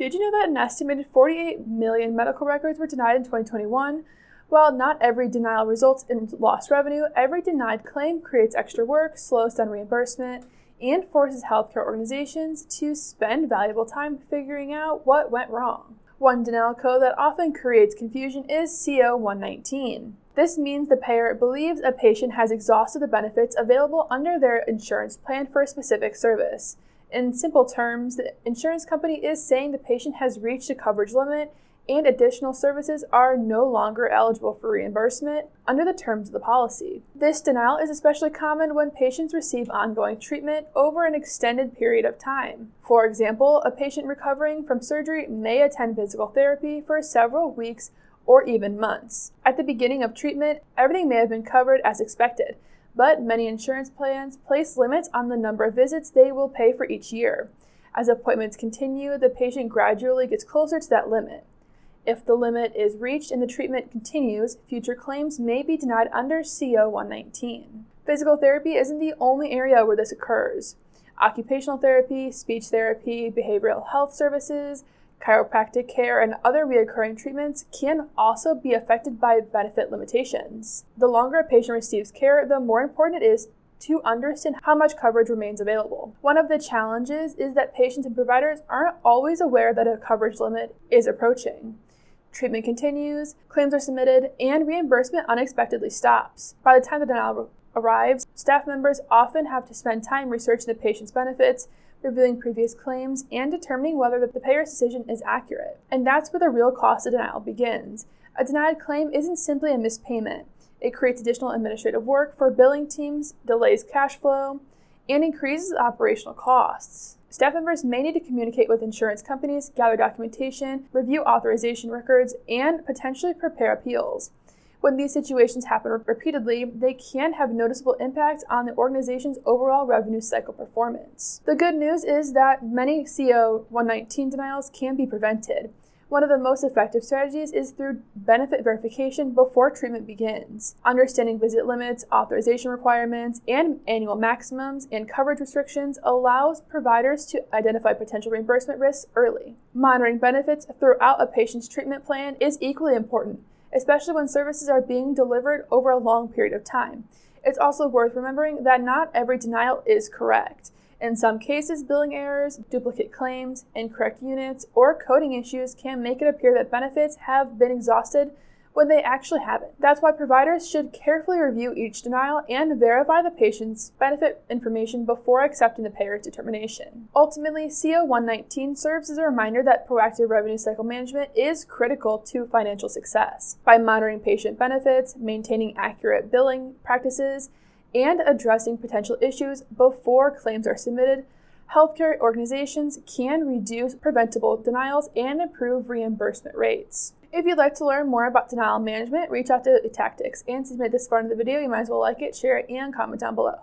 Did you know that an estimated 48 million medical records were denied in 2021? While not every denial results in lost revenue, every denied claim creates extra work, slows down reimbursement, and forces healthcare organizations to spend valuable time figuring out what went wrong. One denial code that often creates confusion is CO-119. This means the payer believes a patient has exhausted the benefits available under their insurance plan for a specific service. In simple terms, the insurance company is saying the patient has reached a coverage limit and additional services are no longer eligible for reimbursement under the terms of the policy. This denial is especially common when patients receive ongoing treatment over an extended period of time. For example, a patient recovering from surgery may attend physical therapy for several weeks or even months. At the beginning of treatment, everything may have been covered as expected, but many insurance plans place limits on the number of visits they will pay for each year. As appointments continue, the patient gradually gets closer to that limit. If the limit is reached and the treatment continues, future claims may be denied under CO-119. Physical therapy isn't the only area where this occurs. Occupational therapy, speech therapy, behavioral health services, chiropractic care, and other recurring treatments can also be affected by benefit limitations. The longer a patient receives care, the more important it is to understand how much coverage remains available. One of the challenges is that patients and providers aren't always aware that a coverage limit is approaching. Treatment continues, claims are submitted, and reimbursement unexpectedly stops. By the time the denial arrives, staff members often have to spend time researching the patient's benefits, reviewing previous claims, and determining whether the payer's decision is accurate. And that's where the real cost of denial begins. A denied claim isn't simply a missed payment. It creates additional administrative work for billing teams, delays cash flow, and increases operational costs. Staff members may need to communicate with insurance companies, gather documentation, review authorization records, and potentially prepare appeals. When these situations happen repeatedly, they can have noticeable impact on the organization's overall revenue cycle performance. The good news is that many CO-119 denials can be prevented. One of the most effective strategies is through benefit verification before treatment begins. Understanding visit limits, authorization requirements, and annual maximums and coverage restrictions allows providers to identify potential reimbursement risks early. Monitoring benefits throughout a patient's treatment plan is equally important, especially when services are being delivered over a long period of time. It's also worth remembering that not every denial is correct. In some cases, billing errors, duplicate claims, incorrect units, or coding issues can make it appear that benefits have been exhausted when they actually haven't. That's why providers should carefully review each denial and verify the patient's benefit information before accepting the payer's determination. Ultimately, CO-119 serves as a reminder that proactive revenue cycle management is critical to financial success. By monitoring patient benefits, maintaining accurate billing practices, and addressing potential issues before claims are submitted, healthcare organizations can reduce preventable denials and improve reimbursement rates. If you'd like to learn more about denial management, reach out to Tactics. And since you made this far into the video, you might as well like it, share it, and comment down below.